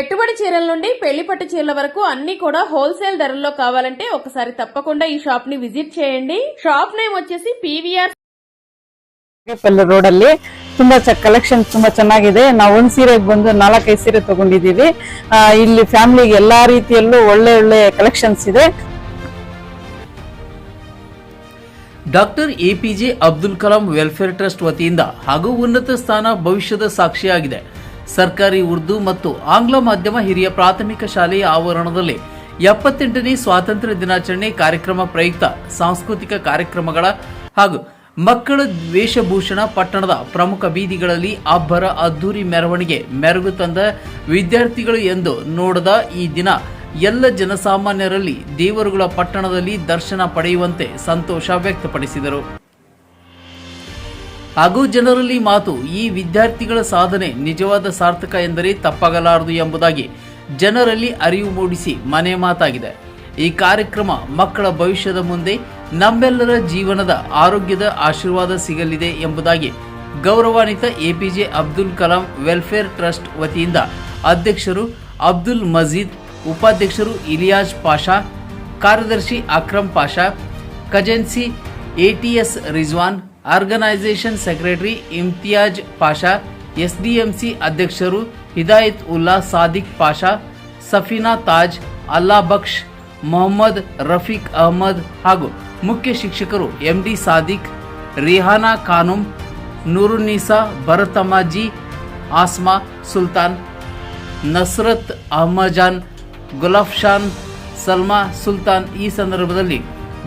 పెట్టుబడి చీరల నుండి పెళ్లి పట్టు చీరల వరకు అన్ని కూడా హోల్సేల్ ధరల్లో కావాలంటే ఒకసారి తప్పకుండా ఈ షాప్ ని విజిట్ చేయండి. షాప్ నేమ్ వచ్చేసి PVR ರೋಡ್ ಅಲ್ಲಿ ತುಂಬಾ ಕಲೆಕ್ಷನ್ ತುಂಬಾ ಚೆನ್ನಾಗಿದೆ. ನಾವು ಒಂದ್ ಸೀರೆಗೆ ಬಂದು 4-5 ಸೀರೆ ತಗೊಂಡಿದೀವಿ. ಇಲ್ಲಿ ಫ್ಯಾಮಿಲಿಗೆ ಎಲ್ಲಾ ರೀತಿಯಲ್ಲೂ ಒಳ್ಳೆ ಒಳ್ಳೆ ಕಲೆಕ್ಷನ್ಸ್ ಇದೆ. Doctor APJ Abdul Kalam welfare trust ವತಿಯಿಂದ ಹಾಗೂ ಉನ್ನತ ಸ್ಥಾನ ಭವಿಷ್ಯದ ಸಾಕ್ಷಿಯಾಗಿದೆ. ಸರ್ಕಾರಿ ಉರ್ದು ಮತ್ತು ಆಂಗ್ಲ ಮಾಧ್ಯಮ ಹಿರಿಯ ಪ್ರಾಥಮಿಕ ಶಾಲೆಯ ಆವರಣದಲ್ಲಿ 78ನೇ ಸ್ವಾತಂತ್ರ್ಯ ದಿನಾಚರಣೆ ಕಾರ್ಯಕ್ರಮ ಪ್ರಯುಕ್ತ ಸಾಂಸ್ಕೃತಿಕ ಕಾರ್ಯಕ್ರಮಗಳ ಹಾಗೂ ಮಕ್ಕಳ ವೇಷಭೂಷಣ ಪಟ್ಟಣದ ಪ್ರಮುಖ ಬೀದಿಗಳಲ್ಲಿ ಅಬ್ಬರ ಅದ್ದೂರಿ ಮೆರವಣಿಗೆ ಮೆರುಗು ತಂದ ವಿದ್ಯಾರ್ಥಿಗಳು ಎಂದು ನೋಡದ ಈ ದಿನ ಎಲ್ಲ ಜನಸಾಮಾನ್ಯರಲ್ಲಿ ದೇವರುಗಳ ಪಟ್ಟಣದಲ್ಲಿ ದರ್ಶನ ಪಡೆಯುವಂತೆ ಸಂತೋಷ ವ್ಯಕ್ತಪಡಿಸಿದರು. ಹಾಗೂ ಜನರಲ್ಲಿ ಮಾತು ಈ ವಿದ್ಯಾರ್ಥಿಗಳ ಸಾಧನೆ ನಿಜವಾದ ಸಾರ್ಥಕ ಎಂದರೆ ತಪ್ಪಾಗಲಾರದು ಎಂಬುದಾಗಿ ಜನರಲ್ಲಿ ಅರಿವು ಮೂಡಿಸಿ ಮನೆ ಮಾತಾಗಿದೆ. ಈ ಕಾರ್ಯಕ್ರಮ ಮಕ್ಕಳ ಭವಿಷ್ಯದ ಮುಂದೆ ನಮ್ಮೆಲ್ಲರ ಜೀವನದ ಆರೋಗ್ಯದ ಆಶೀರ್ವಾದ ಸಿಗಲಿದೆ ಎಂಬುದಾಗಿ ಗೌರವಾನ್ವಿತ APJ Abdul Kalam welfare trust ವತಿಯಿಂದ ಅಧ್ಯಕ್ಷರು ಅಬ್ದುಲ್ ಮಜೀದ್, ಉಪಾಧ್ಯಕ್ಷರು ಇಲಿಯಾಜ್ ಪಾಷಾ, ಕಾರ್ಯದರ್ಶಿ ಅಕ್ರಮ್ ಪಾಷಾ, ಖಜಾನ್ಸಿ ATS Rizwan, organisation secretary Imtiyaz Pasha, SDMC ಅಧ್ಯಕ್ಷರು ಹಿದಾಯತ್ ಉಲ್ಲಾ ಸಾದಿಕ್ ಪಾಷಾ, ಸಫೀನಾ ತಾಜ್, ಅಲ್ಲಾ ಬಕ್ಷ್, ಮೊಹಮ್ಮದ್ ರಫೀಕ್ ಅಹಮದ್ ಹಾಗೂ ಮುಖ್ಯ ಶಿಕ್ಷಕರು MD ಸಾದಿಕ್, ರಿಹಾನಾ ಖಾನುಮ್, ನೂರುನ್ನಿಸಾ, ಭರತಮ್ಮಾಜಿ, ಆಸ್ಮಾ ಸುಲ್ತಾನ್, ನಸ್ರತ್ ಅಹಮಜಾನ್, ಗುಲಾಫ್ಶಾನ್, ಸಲ್ಮಾ ಸುಲ್ತಾನ್ ಈ ಸಂದರ್ಭದಲ್ಲಿ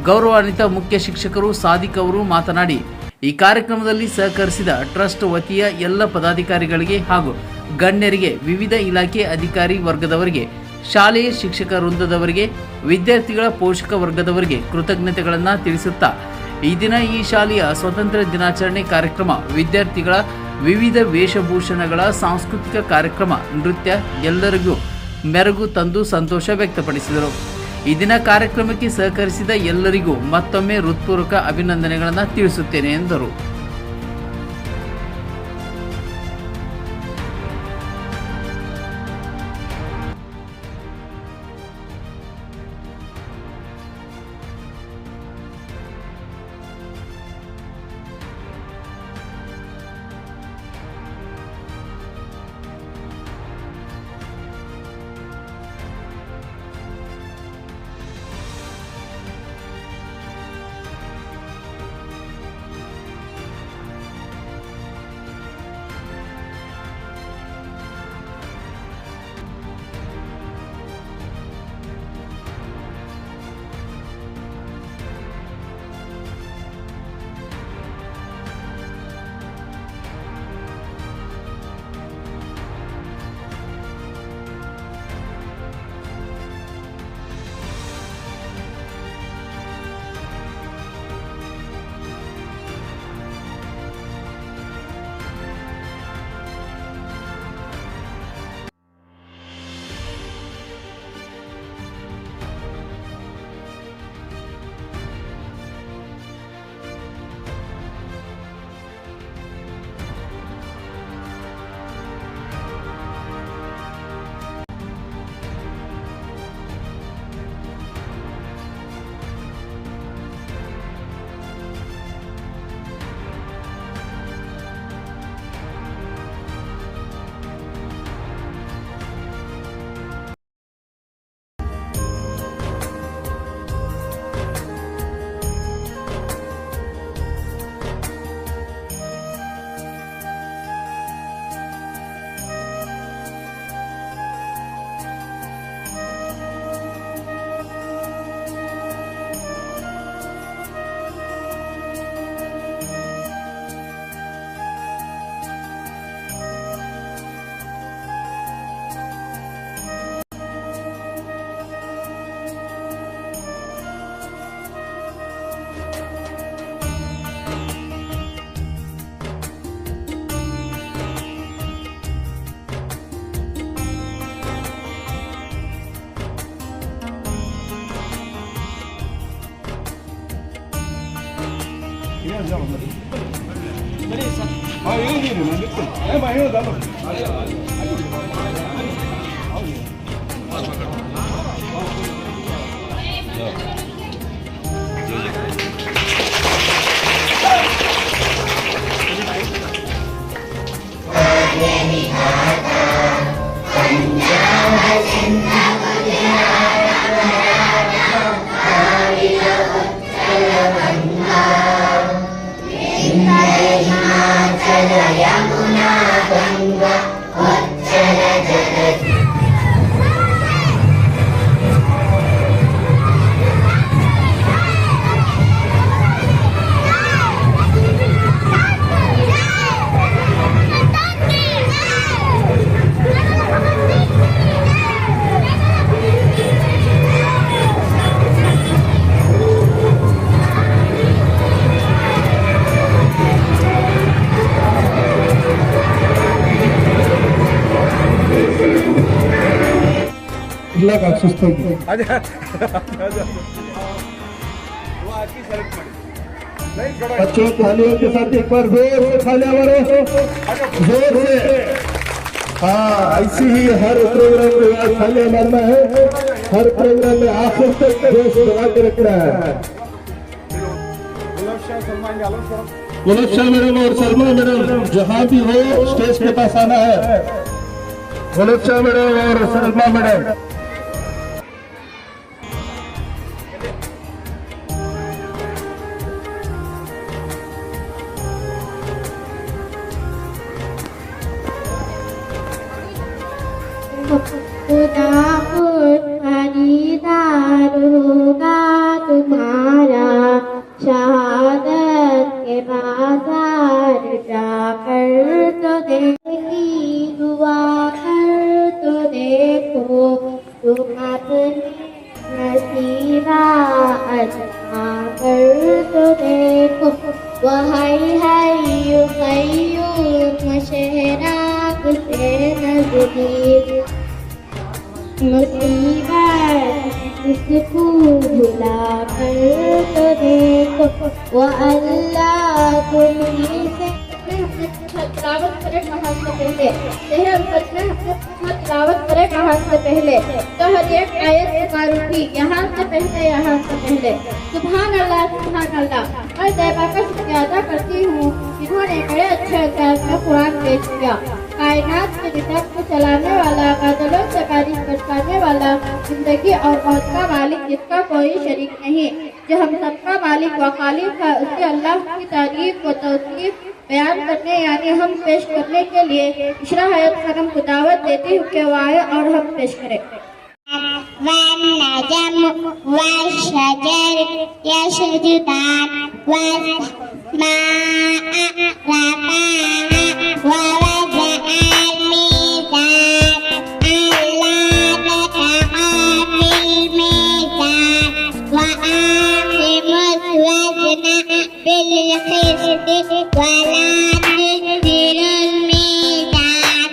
ಗೌರವಾನ್ವಿತ ಮುಖ್ಯ ಶಿಕ್ಷಕರು ಸಾದಿಕ್ ಅವರು ಮಾತನಾಡಿ ಈ ಕಾರ್ಯಕ್ರಮದಲ್ಲಿ ಸಹಕರಿಸಿದ ಟ್ರಸ್ಟ್ ವತಿಯ ಎಲ್ಲ ಪದಾಧಿಕಾರಿಗಳಿಗೆ ಹಾಗೂ ಗಣ್ಯರಿಗೆ, ವಿವಿಧ ಇಲಾಖೆ ಅಧಿಕಾರಿ ವರ್ಗದವರಿಗೆ, ಶಾಲೆಯ ಶಿಕ್ಷಕ ವೃಂದದವರಿಗೆ, ವಿದ್ಯಾರ್ಥಿಗಳ ಪೋಷಕ ವರ್ಗದವರಿಗೆ ಕೃತಜ್ಞತೆಗಳನ್ನು ತಿಳಿಸುತ್ತಾ ಈ ದಿನ ಈ ಶಾಲೆಯ ಸ್ವಾತಂತ್ರ್ಯ ದಿನಾಚರಣೆ ಕಾರ್ಯಕ್ರಮ, ವಿದ್ಯಾರ್ಥಿಗಳ ವಿವಿಧ ವೇಷಭೂಷಣಗಳ ಸಾಂಸ್ಕೃತಿಕ ಕಾರ್ಯಕ್ರಮ, ನೃತ್ಯ ಎಲ್ಲರಿಗೂ ಮೆರುಗು ತಂದು ಸಂತೋಷ ವ್ಯಕ್ತಪಡಿಸಿದರು. ಈ ದಿನ ಕಾರ್ಯಕ್ರಮಕ್ಕೆ ಸಹಕರಿಸಿದ ಎಲ್ಲರಿಗೂ ಮತ್ತೊಮ್ಮೆ ಹೃತ್ಪೂರ್ವಕ ಅಭಿನಂದನೆಗಳನ್ನು ತಿಳಿಸುತ್ತೇನೆ ಎಂದರು. 이거 बच्चों थालियों के साथ एक बार जोर से थालियां मारो, जोर से। हाँ, ऐसी ही हर प्रोग्राम में आज थालियां मारना है, हर प्रोग्राम में आखिर तक जोश बना के रखना है। गुलाब शाह मैडम और सलमा मैडम जहाँ भी हो स्टेज के पास आना है। गुलाब शाह मैडम और सलमा मैडम। खुदा खुद खरीदार होगा तुम्हारा, शहादत के बाजार जाकर तो देखी, दुआ कर तो देखो, तुम अपनी नसीबा अजमा कर तो देखो। वही कय्यूम शहराग से नजदीक, मुसीबत इसको भुला कर तो देखो। वो अल्लाह तुम्हीं से तिलावत करे नमाज से पहले, तिलावत करे नमाज से पहले तो हर एक आयत पुकारूंगी, यहाँ से पहले सुभान अल्लाह और दैवा का शुक्रिया अदा करती हूँ जिन्होंने बड़े अच्छे अंदाज में कुरान पेश किया। कायनात के निज़ाम को चलाने वाला, बादलों से बारिश बरसाने वाला, जिंदगी और मौत का मालिक जिसका कोई शरीक नहीं, जो हम सबका मालिक व खालिक है, उसे अल्लाह की तारीफ व तौसीफ बयान करने यानी हम पेश करने के लिए इशरा हयात खानम को दावत देती हूँ कि वो आए और हम पेश करें। والنجم والشجر يسجدان والسماء رفعها ووضع الميزان ألا تطغوا في الميزان وأقيموا الوزن بالقسط ولا تخسروا الميزان।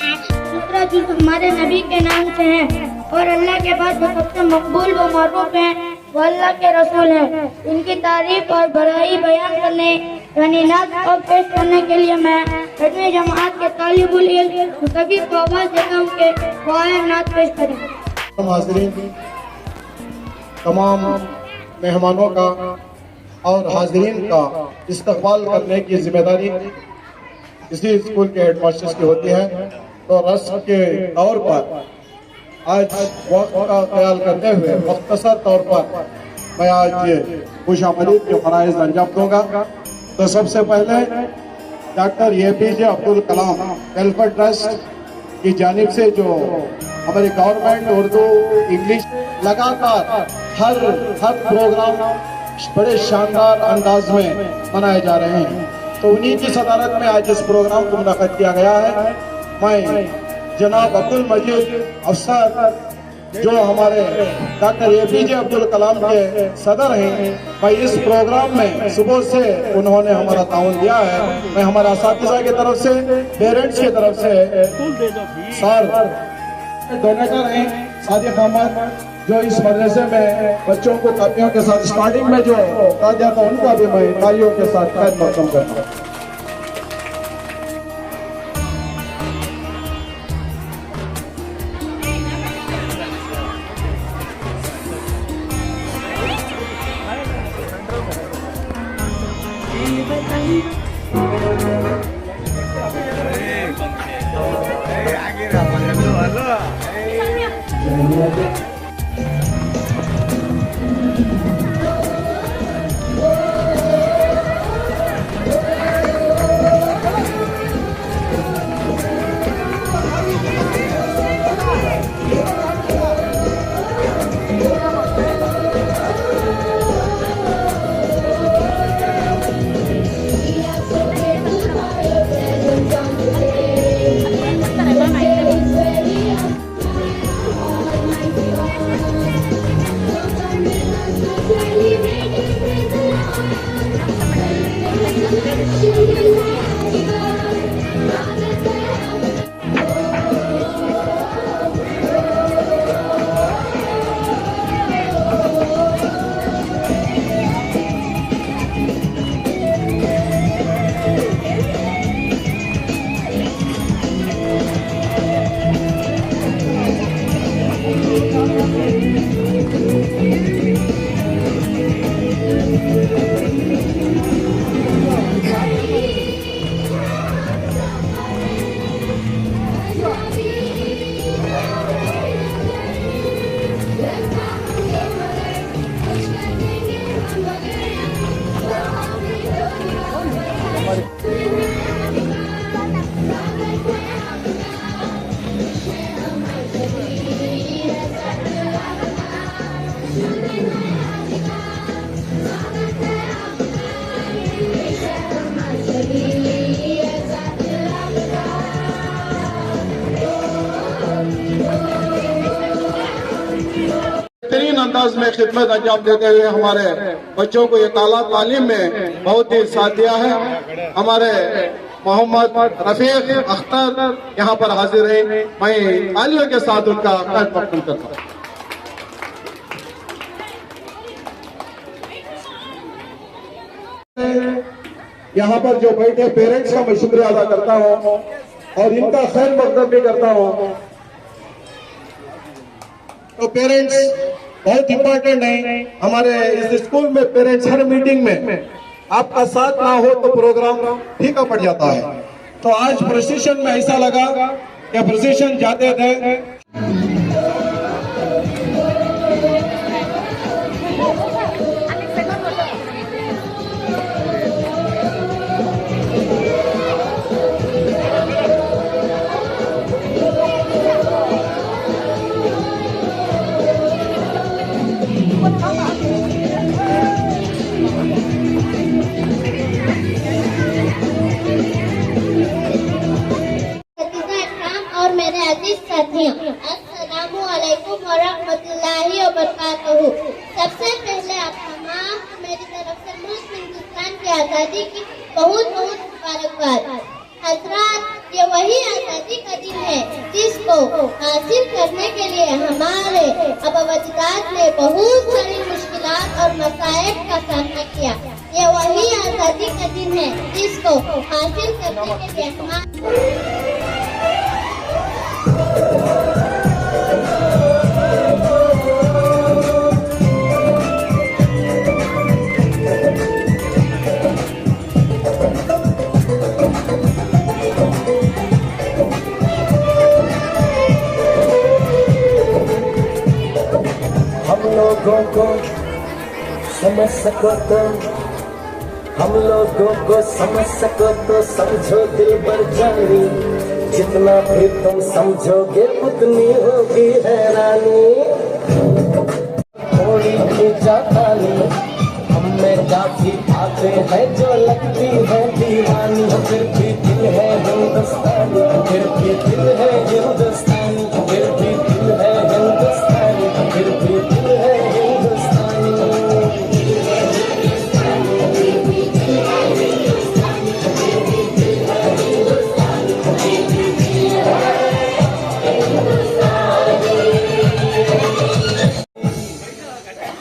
दूसरा जुज़ हमारे नबी के नाम से है और अल्लाह के बाद जो सबसे मकबूल व मरूफ है वो अल्लाह के रसूल है। इनकी तारीफ और बड़ाई बयान करने यानी नात और पेश करने के लिए मैं रजवी जमात के तालिबुल इल्म सभी को आवाज़ देता हूँ कि वो आए नात पेश करें। हाज़रीन, तमाम मेहमानों का और हाज़रीन का इस्तकबाल करने की जिम्मेदारी इसी स्कूल के हेडमास्टर्स की होती है। तो रस्म के तौर पर आज वक्त का ख्याल करते हुए मुख्तसर तौर पर मैं आज खुश आमदीद के फराइज अंजाम दूंगा। तो सबसे पहले doctor APJ Abdul Kalam welfare trust की जानिब से जो हमारी गवर्नमेंट उर्दू इंग्लिश लगातार हर प्रोग्राम बड़े शानदार अंदाज में मनाए जा रहे हैं, तो उन्हीं की सदारत में आज इस प्रोग्राम को मुनक़्क़द किया गया है। मैं जनाब अब्दुल मजीद अफसर जो हमारे डॉक्टर APJ अब्दुल कलाम के सदर हैं, भाई इस प्रोग्राम में सुबह से उन्होंने हमारा ताउन दिया है। मैं हमारे असातिज़ा की तरफ से, पेरेंट्स की तरफ से सर डोनेटर हैं सादिक अहमद जो इस मदरसे में बच्चों को कापियों के साथ स्टार्टिंग में जो कहा जाता है उनका भी मैं तालियों के साथ खैर मकदम करता हूँ। बेहतरीन अंदाज में खिदमत अंजाम देते हुए हमारे बच्चों को ये तालीम में बहुत ही साथ दिया है। हमारे मोहम्मद रफीक अख्तर यहाँ पर हाजिर है। मैं तालियों के साथ उनका खैर मकबूल करता हूँ। यहाँ पर जो बैठे पेरेंट्स का मैं शुक्रिया अदा करता हूँ और इनका खैर मकदम भी करता हूँ। तो पेरेंट्स बहुत इंपॉर्टेंट है हमारे इस स्कूल में। पेरेंट्स हर मीटिंग में आपका साथ ना हो तो प्रोग्राम फीका पड़ जाता है। तो आज प्रोसेशन में ऐसा लगा कि प्रोसेशन जाते थे और मेरे अजीज साथियों, अस्सलामु अलैकुम व रहमतुल्लाहि व बरकातहू। सबसे पहले आप तमाम को मेरी तरफ से मुल्क हिंदुस्तान की आज़ादी की बहुत बहुत मुबारकबाद। हजरात, ये वही आज़ादी का दिन है जिसको हासिल करने के लिए हमारे अबवजदाद ने बहुत सारी मुश्किलात और मसाइब का सामना किया। ये वही आज़ादी का दिन है जिसको हासिल करने के लिए हमारे लोगों को समझ सको तो हम लोगों को समझ सको तो समझो दिल भर जानी। जितना भी तुम समझोगे उतनी होगी हैरानी। थोड़ी भी जातानी हमें काफी आते हैं जो लगती है दीवानी। फिर भी दिल है हिंदुस्तानी, फिर भी दिल है हिंदुस्तानी, फिर भी दिल है हिंदुस्तानी, फिर भी दिल है हिंदुस्तानी।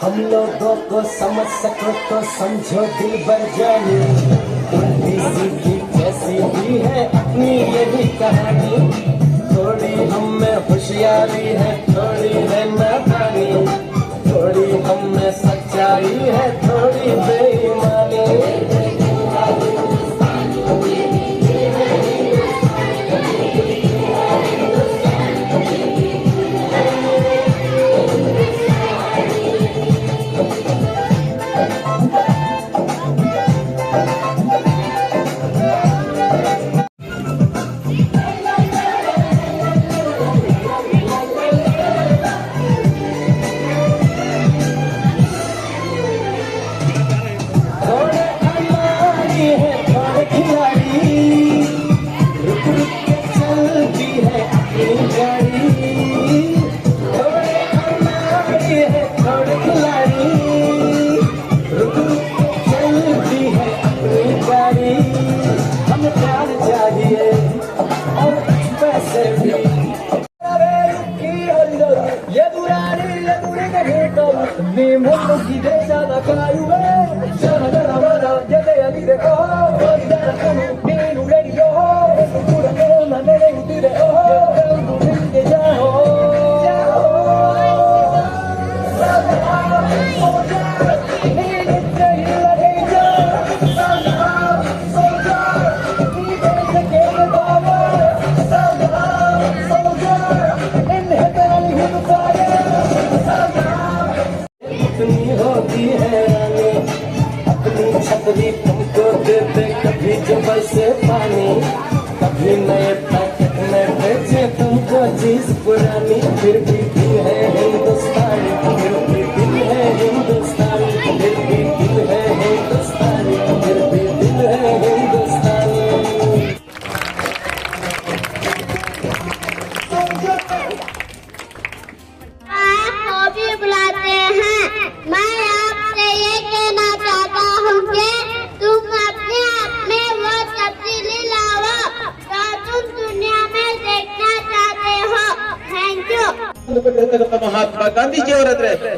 हम लोगों को समझ सको तो समझो दिल भर जानी। उल्टी सीधी कैसी भी है अपनी यही कहानी। थोड़ी हम में होशियारी है, थोड़ी है नादानी, थोड़ी हम में सच्चाई है, थोड़ी बेईमानी।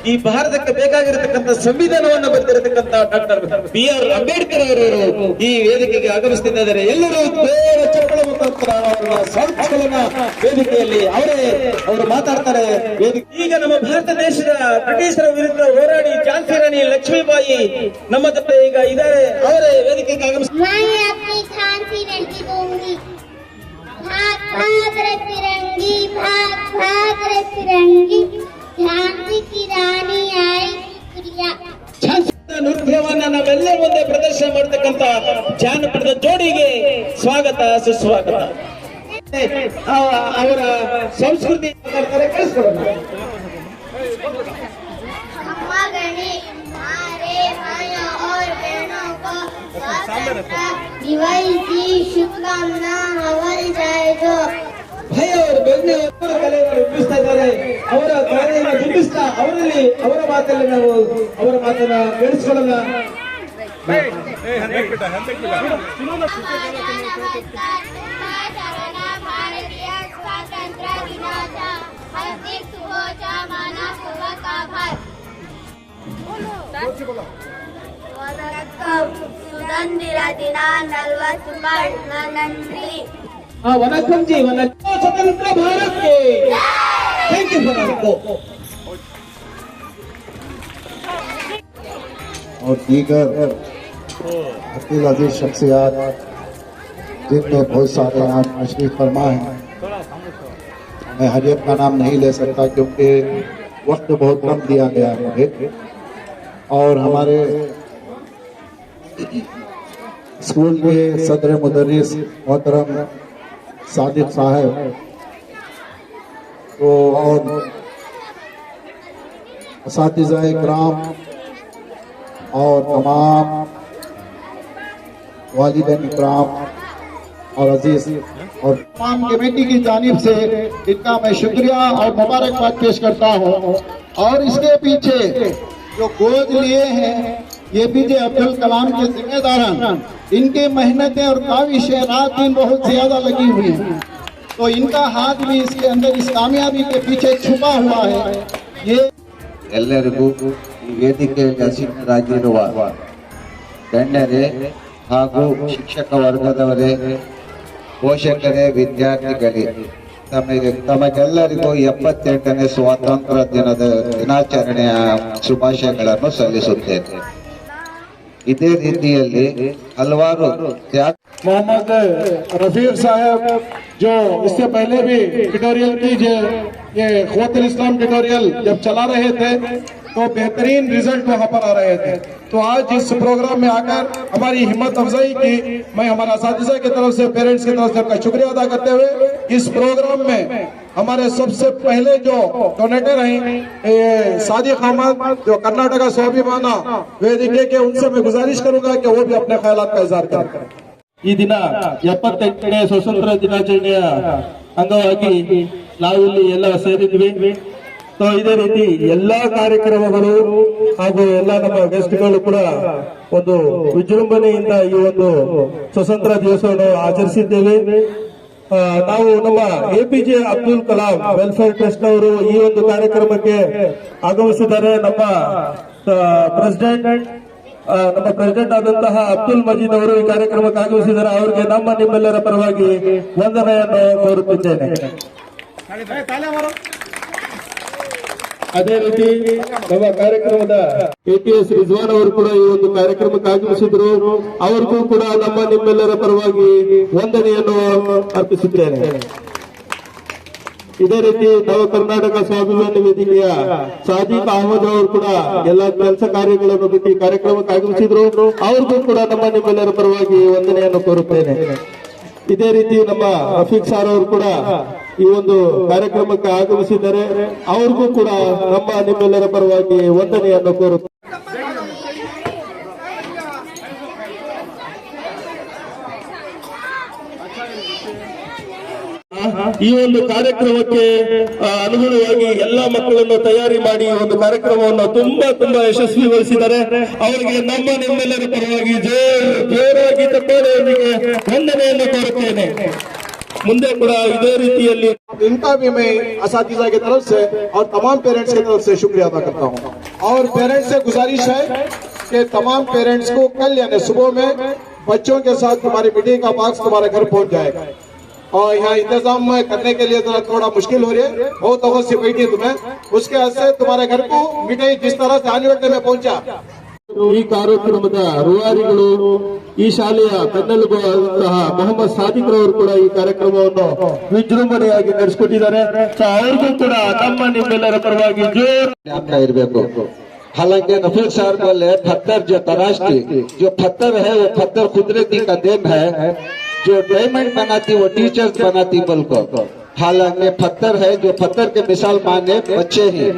ಈ ಭಾರತಕ್ಕೆ ಬೇಕಾಗಿರತಕ್ಕಂಥ ಸಂವಿಧಾನವನ್ನು ಬರೆದಿರತಕ್ಕಂಥ ಡಾಕ್ಟರ್ BR ಅಂಬೇಡ್ಕರ್ ಅವರು ಈ ವೇದಿಕೆಗೆ ಆಗಮಿಸುತ್ತಿದ್ದಾರೆ. ಎಲ್ಲರೂ ದೇವರ ಚಪ್ಪಳ ಮುಖಾಂತರ ಅವರ ಸಂಸ್ಕೃತಿಗಳನ್ನ ವೇದಿಕೆಯಲ್ಲಿ ಅವರು ಮಾತಾಡ್ತಾರೆ. ಈಗ ನಮ್ಮ ಭಾರತ ದೇಶದ ಬ್ರಿಟಿಷರ ವಿರುದ್ಧ ಹೋರಾಡಿ ಝಾನ್ಸಿ ರಾಣಿ ಲಕ್ಷ್ಮೀಬಾಯಿ ನಮ್ಮ ಜೊತೆ ಈಗ ಇದ್ದಾರೆ. ಅವರೇ ವೇದಿಕೆಗೆ ಆಗಮಿಸ್ತಾರೆ. मैं अपनी झांसी नहीं दूंगी, भाग भाग रे फिरंगी, भाग भाग रे फिरंगी, झांसी की रानी आई प्रिया. ನೃತ್ಯವನ್ನ ನಾವೆಲ್ಲರ ಮುಂದೆ ಪ್ರದರ್ಶನ ಮಾಡತಕ್ಕಂತ ಜಾನಪದ ಜೋಡಿಗೆ ಸ್ವಾಗತ ಸುಸ್ವಾಗತ. ಅವರ ಸಂಸ್ಕೃತಿ ಕಳಿಸ್ಕೊಡೋಣ. अम्मा गणेश हमारे भाइयों और बहनों को स्वतंत्रता दिवस की शुभकामना हमारी जाए जो ಭಯ ಅವರು ಬೆನ್ನೆ ಅವರ ಕಲೆಯನ್ನು ಬಿಂಬಿಸ್ತಾ ಇದ್ದಾರೆ. ಅವರ ಕಾರ್ಯವನ್ನು ಬಿಂಬಿಸ್ತಾ ಅವರ ಮಾತಲ್ಲಿ ನಾವು ಅವರ ಮಾತನ್ನ ಕೇಳಿಸ್ಕೊಳ್ಳೋಣ. भारतीय स्वातंत्र्य दिनाचा हार्दिक शुभेच्छा मनापूर्वक आभार. सुगंधिर दिना 40 शुभानंदी. वनकम जी स्वतंत्र भारत के थैंक यू फॉर आपको. और दीगर अकील अजीज शख्सियात जिनमें बहुत सारे यहाँ तशरीफ फरमा हैं. मैं हर एक का नाम नहीं ले सकता क्योंकि वक्त बहुत कम दिया गया है मुझे. और हमारे स्कूल के सदर मुदर्रिस मोहतरम सादिक साहब तो और असातिज़ा इकराम और तमाम वालिदैन इकराम और अजीज और तमाम कमेटी की जानिब से इनका मैं शुक्रिया और मुबारकबाद पेश करता हूँ. और इसके पीछे जो गोद लिए हैं APJ अब्दुल कलाम के जिम्मेदार, इनकी मेहनतें और काविश रात दिन बहुत ज्यादा लगी हुई है. तो इनका हाथ भी इसके अंदर इस कामयाबी के पीछे छुपा हुआ है. ये ಎಲ್ಲರಿಗೂ ಈ ವೇದಿಕೆಯಲ್ಲಿ ಹಸಿರಾಗಿರುವ ಗಣ್ಯರೇ ಹಾಗೂ ಶಿಕ್ಷಕ ವರ್ಗದವರೇ, ಪೋಷಕರೇ, ವಿದ್ಯಾರ್ಥಿಗಳೇ, ತಮಗೆಲ್ಲರಿಗೂ 78ನೇ ಸ್ವಾತಂತ್ರ್ಯ ದಿನಾಚರಣೆಯ ಶುಭಾಶಯಗಳನ್ನು ಸಲ್ಲಿಸುತ್ತೇನೆ. ಇದೇ ರೀತಿಯಲ್ಲಿ ಹಲವಾರು मोहम्मद रफीक साहब जो इससे पहले भी ट्यूटोरियल की ये ख्वातुल इस्लाम ट्यूटोरियल जब चला रहे थे तो बेहतरीन रिजल्ट वहाँ पर आ रहे थे. तो आज इस प्रोग्राम में आकर हमारी हिम्मत अफजाई की मैं हमारा असातिज़ा की तरफ से, पेरेंट्स की तरफ से उनका शुक्रिया अदा करते हुए इस प्रोग्राम में हमारे सबसे पहले जो डोनेटर हैं सादिक अहमद जो कर्नाटका स्वाभिमाना वेदिके के, उनसे मैं गुजारिश करूंगा कि वो भी अपने ख्यालात का इजहार करें. ಈ ದಿನ 78ನೇ ಸ್ವತಂತ್ರ ದಿನಾಚರಣೆಯ ಅಂಗವಾಗಿ ನಾವಿಲ್ಲಿ ಎಲ್ಲ ಸೇರಿದ್ವಿ. ಸೊ ಇದೇ ರೀತಿ ಎಲ್ಲಾ ಕಾರ್ಯಕ್ರಮಗಳು ಹಾಗೂ ಎಲ್ಲ ನಮ್ಮ ಗೆಸ್ಟ್ಗಳು ಕೂಡ ಒಂದು ವಿಜೃಂಭಣೆಯಿಂದ ಈ ಒಂದು ಸ್ವತಂತ್ರ ದಿವಸವನ್ನು ಆಚರಿಸಿದ್ದೇವೆ. ನಾವು ನಮ್ಮ APJ Abdul Kalam welfare trust ನವರು ಈ ಒಂದು ಕಾರ್ಯಕ್ರಮಕ್ಕೆ ಆಗಮಿಸಿದ್ದಾರೆ. ನಮ್ಮ ಪ್ರೆಸಿಡೆಂಟ್ ಆದಂತಹ ಅಬ್ದುಲ್ ಮಜೀದ್ ಅವರು ಈ ಕಾರ್ಯಕ್ರಮಕ್ಕೆ ಆಗಮಿಸಿದ್ದಾರೆ. ಅವರಿಗೆ ನಿಮ್ಮೆಲ್ಲರ ಪರವಾಗಿ ವಂದನೆಯನ್ನು ಕೋರುತ್ತಿದ್ದೇನೆ. ಅದೇ ರೀತಿ ನಮ್ಮ ಕಾರ್ಯಕ್ರಮದ ATS ರಿಜ್ವಾನ್ ಅವರು ಕೂಡ ಈ ಒಂದು ಕಾರ್ಯಕ್ರಮಕ್ಕೆ ಆಗಮಿಸಿದ್ರು. ಅವ್ರಿಗೂ ಕೂಡ ನಿಮ್ಮೆಲ್ಲರ ಪರವಾಗಿ ವಂದನೆಯನ್ನು ಅರ್ಪಿಸುತ್ತೇನೆ. ಇದೇ ರೀತಿ ನವ ಕರ್ನಾಟಕ ಸ್ವಾಭಿಮಾನಿ ವೇದಿಕೆಯ ಸಾದಿಕ್ ಅಹಮದ್ ಅವರು ಕೂಡ ಎಲ್ಲ ಕೆಲಸ ಕಾರ್ಯಗಳನ್ನು ಬಿಟ್ಟು ಈ ಕಾರ್ಯಕ್ರಮಕ್ಕೆ ಆಗಮಿಸಿದ್ರು. ಅವ್ರಿಗೂ ಕೂಡ ನಿಮ್ಮೆಲ್ಲರ ಪರವಾಗಿ ವಂದನೆಯನ್ನು ಕೋರುತ್ತೇನೆ. ಇದೇ ರೀತಿ ನಮ್ಮ ರಫೀಕ್ ಸಾರ್ ಅವರು ಕೂಡ ಈ ಒಂದು ಕಾರ್ಯಕ್ರಮಕ್ಕೆ ಆಗಮಿಸಿದ್ದಾರೆ. ಅವ್ರಿಗೂ ಕೂಡ ನಿಮ್ಮೆಲ್ಲರ ಪರವಾಗಿ ವಂದನೆಯನ್ನು ಕೋರುತ್ತೇನೆ. ಈ ಒಂದು ಕಾರ್ಯಕ್ರಮಕ್ಕೆ ಅನುಗುಣವಾಗಿ ಎಲ್ಲಾ ಮಕ್ಕಳನ್ನು ತಯಾರಿ ಮಾಡಿ ಈ ಒಂದು ಕಾರ್ಯಕ್ರಮವನ್ನು ತುಂಬಾ ಯಶಸ್ವಿಗೊಳಿಸಿದ್ದಾರೆ. ಅವರಿಗೆ ನಿಮ್ಮೆಲ್ಲರ ಪರವಾಗಿ ಜೋರಾಗಿ ತಪ್ಪೋದೊಂದಿಗೆ ವಂದನೆಯನ್ನು ಕೋರುತ್ತೇನೆ. ಮುಂದೆ ಕೂಡ ಇದೇ ರೀತಿಯಲ್ಲಿ इनका भी मैं असातिज़ा की तरफ से और तमाम पेरेंट्स की तरफ से शुक्रिया अदा करता हूँ। और पेरेंट्स से गुजारिश है कि तमाम पेरेंट्स को कल यानी सुबह में बच्चों के साथ तुम्हारी मीटिंग का बॉक्स तुम्हारे घर पहुंच जाएगा। और यहाँ इंतजाम करने के लिए थोड़ा मुश्किल हो रही है, बहुत अवश्य से बैठी तुम्हें, उसके वास्ते तुम्हारे घर को मिठाई जिस तरह से आने वाले में पहुंचा। ಈ ಕಾರ್ಯಕ್ರಮದ ರೂವಾರಿಗಳು ಈ ಶಾಲೆಯ ಬೆನ್ನೆಲುಬಾದಂತಹ ಮೊಹಮ್ಮದ್ ಸಾದಿಕ್ ರವರು ಕೂಡ ಈ ಕಾರ್ಯಕ್ರಮವನ್ನು ವಿಜೃಂಭಣೆಯಾಗಿ ನಡೆಸಿಕೊಟ್ಟಿದ್ದಾರೆ. ಸೊ ಅವ್ರಿಗೂ ಕೂಡ ನಮ್ಮ ನಿಮ್ಮೆಲ್ಲರ ಪರವಾಗಿ ಜೋರ್ आपका इरबेको। हालांकि नफील साहब बोले पत्थर जो तराशती, जो पत्थर है वो पत्थर कुदरती का देन है, जो डायमंड बनाती वो टीचर्स बनाती। बल्कि हालांकि पत्थर है जो पत्थर के मिसाल माने बच्चे हैं।